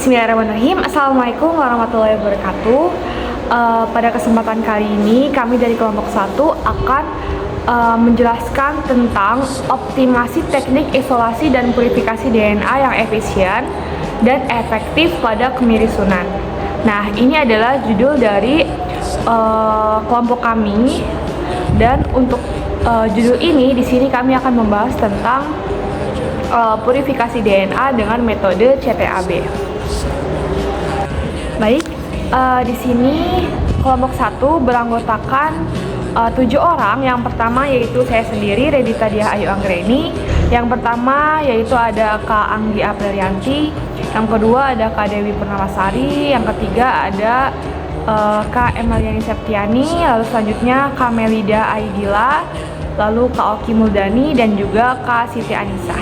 Bismillahirrahmanirrahim. Assalamualaikum warahmatullahi wabarakatuh. Pada kesempatan kali ini kami dari kelompok 1 akan menjelaskan tentang optimasi teknik isolasi dan purifikasi DNA yang efisien dan efektif pada kemiri Sunan. Nah, ini adalah judul dari kelompok kami, dan untuk judul ini di sini kami akan membahas tentang purifikasi DNA dengan metode CTAB. Baik, di sini kelompok 1 beranggotakan 7 orang. Yang pertama yaitu saya sendiri, Redita Diah Ayu Anggreni. Yang pertama yaitu ada Kak Anggi Aprilianti. Yang kedua ada Kak Dewi Purnamasari. Yang ketiga ada Kak Emaliani Septiani. Lalu selanjutnya Kak Melida Aidila. Lalu Kak Oki Muldani dan juga Kak Siti Anissa.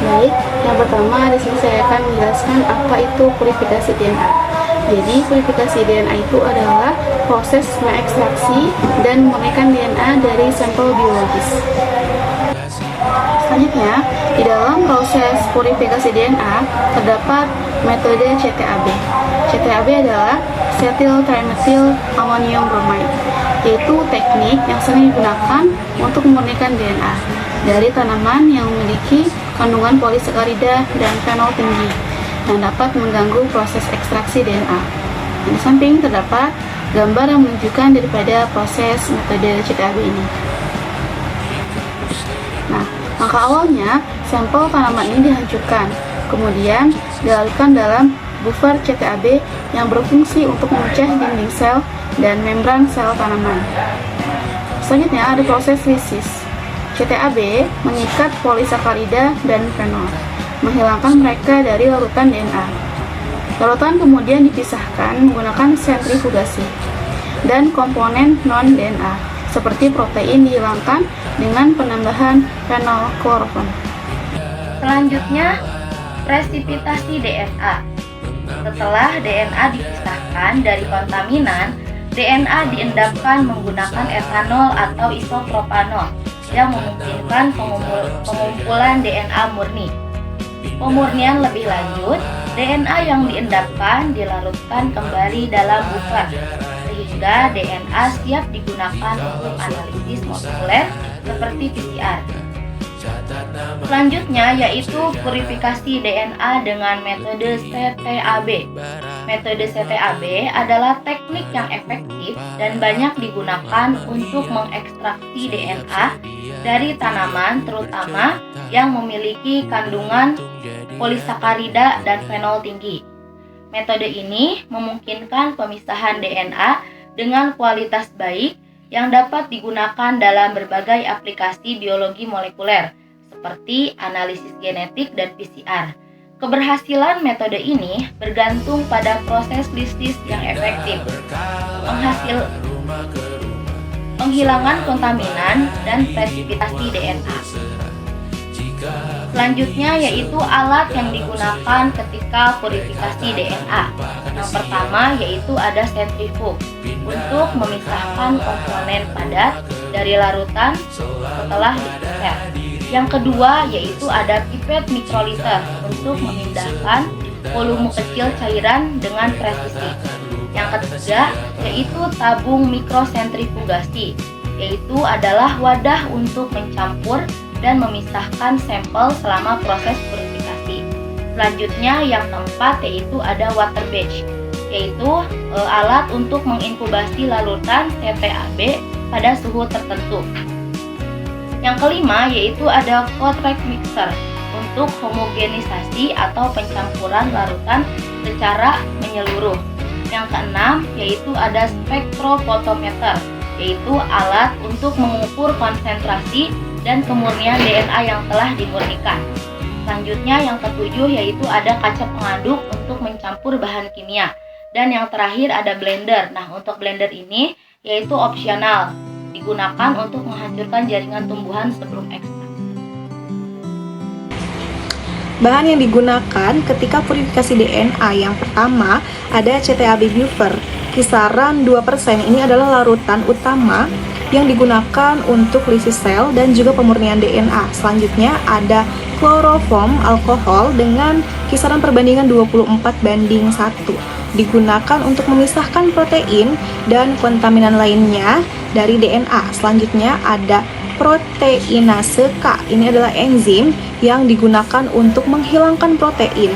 Baik, yang pertama di sini saya akan menjelaskan apa itu purifikasi DNA. Jadi purifikasi DNA itu adalah proses mengekstraksi dan memurnikan DNA dari sampel biologis. Selanjutnya, di dalam proses purifikasi DNA terdapat metode CTAB. CTAB adalah cetyl trimethyl ammonium bromide, yaitu teknik yang sering digunakan untuk memurnikan DNA dari tanaman yang memiliki kandungan polisakarida dan fenol tinggi yang dapat mengganggu proses ekstraksi DNA. Di samping terdapat gambar yang menunjukkan daripada proses metode CTAB ini. Nah, langkah awalnya sampel tanaman ini dihancurkan, kemudian dilarutkan dalam buffer CTAB yang berfungsi untuk memecah dinding sel dan membran sel tanaman. Selanjutnya ada proses lisis. CTAB mengikat polisakarida dan fenol, menghilangkan mereka dari larutan DNA. Larutan kemudian dipisahkan menggunakan sentrifugasi, dan komponen non-DNA seperti protein dihilangkan dengan penambahan fenolklorofon. Selanjutnya, presipitasi DNA. Setelah DNA dipisahkan dari kontaminan, DNA diendapkan menggunakan etanol atau isopropanol yang memungkinkan pengumpulan DNA murni. Pemurnian lebih lanjut, DNA yang diendapkan dilarutkan kembali dalam buffer sehingga DNA siap digunakan untuk analisis molekuler seperti PCR. Selanjutnya yaitu purifikasi DNA dengan metode CTAB. Metode CTAB adalah teknik yang efektif dan banyak digunakan untuk mengekstraksi DNA dari tanaman, terutama yang memiliki kandungan polisakarida dan fenol tinggi. Metode ini memungkinkan pemisahan DNA dengan kualitas baik yang dapat digunakan dalam berbagai aplikasi biologi molekuler seperti analisis genetik dan PCR. Keberhasilan metode ini bergantung pada proses lisis yang efektif, penghilangan kontaminan, dan presipitasi DNA. Selanjutnya yaitu alat yang digunakan ketika purifikasi DNA. Yang pertama yaitu ada sentrifug untuk memisahkan komponen padat dari larutan setelah diproses. Yang kedua yaitu ada pipet microliter untuk memindahkan volume kecil cairan dengan presisi. Yang ketiga yaitu tabung mikrosentrifugasi, yaitu adalah wadah untuk mencampur dan memisahkan sampel selama proses purifikasi. Selanjutnya yang keempat yaitu ada water batch, yaitu alat untuk menginkubasi larutan CTAB pada suhu tertentu. Yang kelima yaitu ada Kotrek mixer untuk homogenisasi atau pencampuran larutan secara menyeluruh. Yang keenam yaitu ada spektrofotometer, yaitu alat untuk mengukur konsentrasi dan kemurnian DNA yang telah dimurnikan. Selanjutnya yang ketujuh yaitu ada kaca pengaduk untuk mencampur bahan kimia. Dan yang terakhir ada blender. Nah, untuk blender ini yaitu opsional, digunakan untuk menghancurkan jaringan tumbuhan sebelum ekstraksi. Bahan yang digunakan ketika purifikasi DNA yang pertama ada CTAB buffer. Kisaran 2% ini adalah larutan utama yang digunakan untuk lisis sel dan juga pemurnian DNA. Selanjutnya ada kloroform alkohol dengan kisaran perbandingan 24:1. Digunakan untuk memisahkan protein dan kontaminan lainnya dari DNA. Selanjutnya ada proteinase K. Ini adalah enzim yang digunakan untuk menghilangkan protein.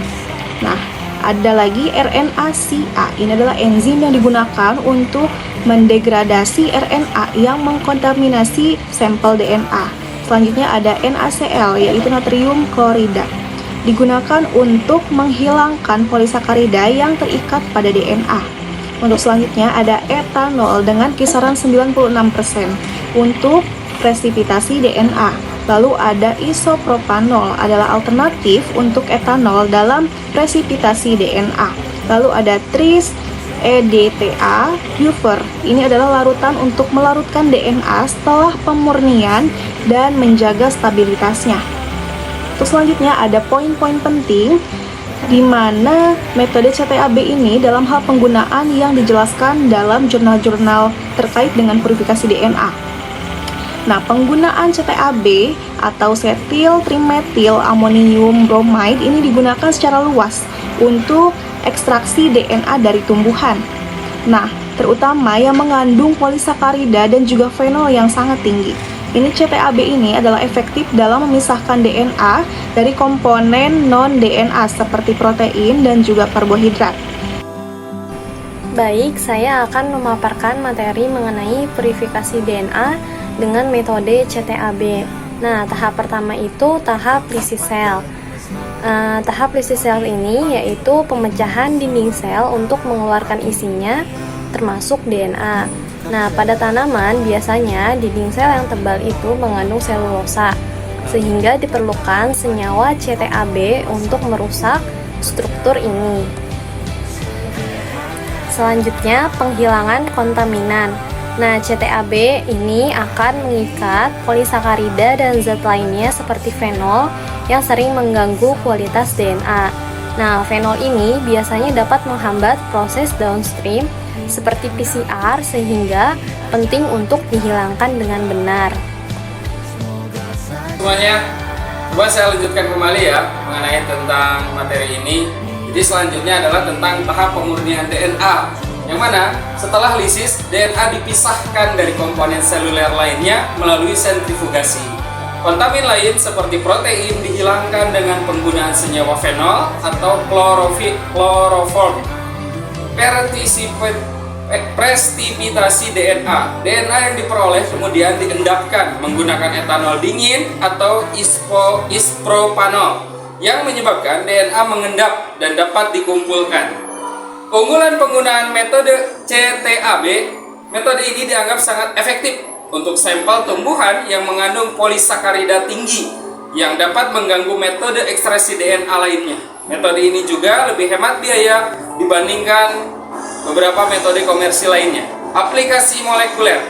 Nah, ada lagi RNA-CA. Ini adalah enzim yang digunakan untuk mendegradasi RNA yang mengkontaminasi sampel DNA. Selanjutnya ada NaCl, yaitu natrium klorida. Digunakan untuk menghilangkan polisakarida yang terikat pada DNA. Untuk selanjutnya ada etanol dengan kisaran 96% untuk presipitasi DNA. Lalu ada isopropanol adalah alternatif untuk etanol dalam presipitasi DNA. Lalu ada tris EDTA buffer. Ini adalah larutan untuk melarutkan DNA setelah pemurnian dan menjaga stabilitasnya. Terus selanjutnya ada poin-poin penting di mana metode CTAB ini dalam hal penggunaan yang dijelaskan dalam jurnal-jurnal terkait dengan purifikasi DNA. Nah, penggunaan CTAB atau cetyl trimethyl ammonium bromide ini digunakan secara luas untuk ekstraksi DNA dari tumbuhan. Nah, terutama yang mengandung polisakarida dan juga fenol yang sangat tinggi. Ini CTAB ini adalah efektif dalam memisahkan DNA dari komponen non-DNA seperti protein dan juga karbohidrat. Baik, saya akan memaparkan materi mengenai purifikasi DNA dengan metode CTAB. Nah, tahap pertama itu tahap lysis cell. Tahap lysis cell ini yaitu pemecahan dinding sel untuk mengeluarkan isinya, termasuk DNA. Nah, pada tanaman biasanya dinding sel yang tebal itu mengandung selulosa, sehingga diperlukan senyawa CTAB untuk merusak struktur ini. Selanjutnya, penghilangan kontaminan. Nah, CTAB ini akan mengikat polisakarida dan zat lainnya seperti fenol yang sering mengganggu kualitas DNA. Nah, fenol ini biasanya dapat menghambat proses downstream seperti PCR sehingga penting untuk dihilangkan dengan benar. Semuanya, coba saya lanjutkan kembali ya mengenai tentang materi ini. Jadi selanjutnya adalah tentang tahap pemurnian DNA, yang mana setelah lisis, DNA dipisahkan dari komponen seluler lainnya melalui sentrifugasi. Kontamin lain seperti protein dihilangkan dengan penggunaan senyawa fenol atau kloroform. Presipitasi DNA. DNA yang diperoleh kemudian diendapkan menggunakan etanol dingin atau ispropanol yang menyebabkan DNA mengendap dan dapat dikumpulkan. Keunggulan penggunaan metode CTAB, metode ini dianggap sangat efektif untuk sampel tumbuhan yang mengandung polisakarida tinggi yang dapat mengganggu metode ekstraksi DNA lainnya. Metode ini juga lebih hemat biaya dibandingkan beberapa metode komersil lainnya. Aplikasi molekuler.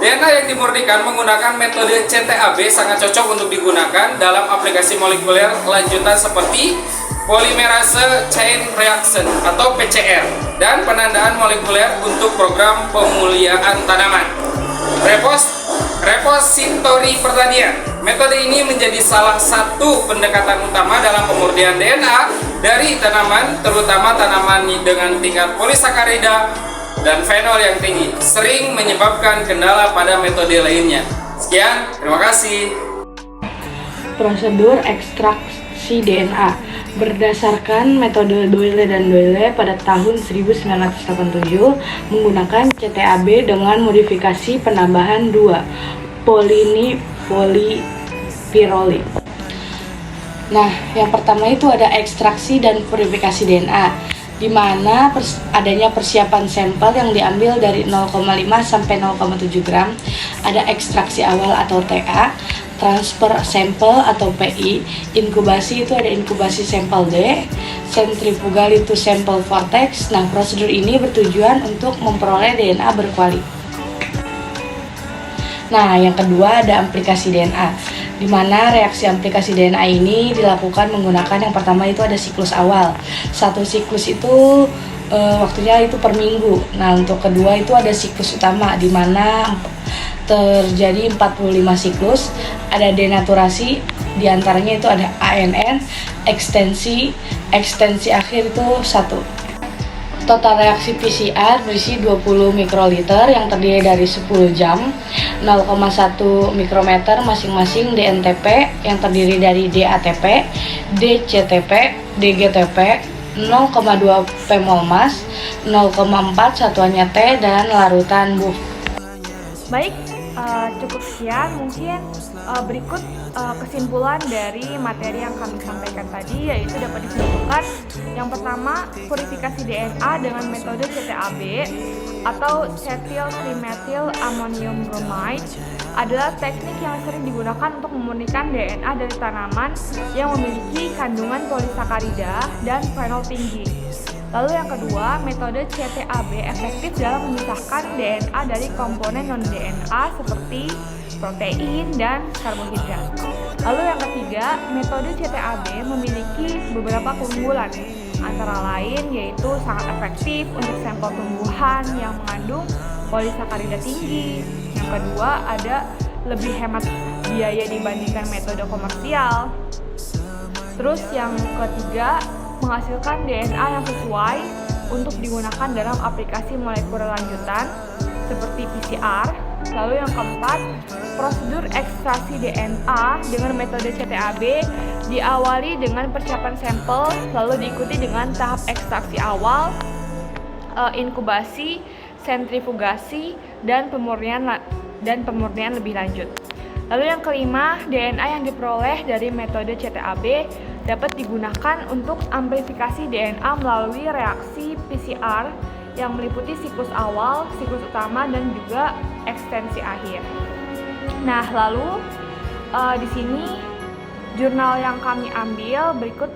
DNA yang dimurnikan menggunakan metode CTAB sangat cocok untuk digunakan dalam aplikasi molekuler lanjutan seperti polymerase chain reaction atau PCR dan penandaan molekuler untuk program pemuliaan tanaman. Repositori pertanian. Metode ini menjadi salah satu pendekatan utama dalam pemurnian DNA dari tanaman, terutama tanaman dengan tingkat polisakarida dan fenol yang tinggi, sering menyebabkan kendala pada metode lainnya. Sekian, terima kasih. Prosedur ekstraksi DNA berdasarkan metode Doyle dan Doyle pada tahun 1987 menggunakan CTAB dengan modifikasi penambahan 2 polipirolid. Nah, yang pertama itu ada ekstraksi dan purifikasi DNA, di mana adanya persiapan sampel yang diambil dari 0,5 sampai 0,7 gram, ada ekstraksi awal atau TA, transfer sampel atau PI, inkubasi itu ada inkubasi sampel D, sentrifugal itu sampel vortex. Nah, prosedur ini bertujuan untuk memperoleh DNA berkualitas. Nah, yang kedua ada aplikasi DNA, di mana reaksi aplikasi DNA ini dilakukan menggunakan yang pertama itu ada siklus awal. Satu siklus itu waktunya itu per minggu. Nah, untuk kedua itu ada siklus utama, di mana terjadi 45 siklus, ada denaturasi Di antaranya itu ada ANN, ekstensi akhir itu 1. Total reaksi PCR berisi 20 mikroliter yang terdiri dari 10 jam, 0,1 mikrometer masing-masing DNTP yang terdiri dari DATP, DCTP, DGTP, 0,2 pmol mas, 0,4 satuannya T, dan larutan BUF. Baik, cukup sekian. Mungkin berikut kesimpulan dari materi yang kami sampaikan tadi, yaitu dapat disimpulkan yang pertama, purifikasi DNA dengan metode CTAB atau cetyl trimethyl ammonium bromide adalah teknik yang sering digunakan untuk memurnikan DNA dari tanaman yang memiliki kandungan polisakarida dan fenol tinggi. Lalu yang kedua, metode CTAB efektif dalam memisahkan DNA dari komponen non-DNA seperti protein dan karbohidrat. Lalu yang ketiga, metode CTAB memiliki beberapa keunggulan, antara lain yaitu sangat efektif untuk sampel tumbuhan yang mengandung polisakarida tinggi. Yang kedua, ada lebih hemat biaya dibandingkan metode komersial. Terus yang ketiga, menghasilkan DNA yang sesuai untuk digunakan dalam aplikasi molekuler lanjutan seperti PCR. Lalu yang keempat, prosedur ekstraksi DNA dengan metode CTAB diawali dengan persiapan sampel, lalu diikuti dengan tahap ekstraksi awal, inkubasi, sentrifugasi, dan pemurnian lebih lanjut. Lalu yang kelima, DNA yang diperoleh dari metode CTAB dapat digunakan untuk amplifikasi DNA melalui reaksi PCR yang meliputi siklus awal, siklus utama, dan juga ekstensi akhir. Nah, lalu di sini jurnal yang kami ambil berikut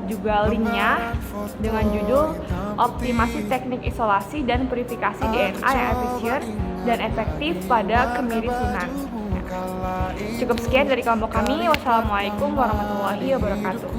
juga linknya dengan judul Optimasi Teknik Isolasi dan Purifikasi DNA yang Efisien dan Efektif pada Kemiri-Sunan. Cukup sekian dari kelompok kami. Wassalamualaikum warahmatullahi wabarakatuh.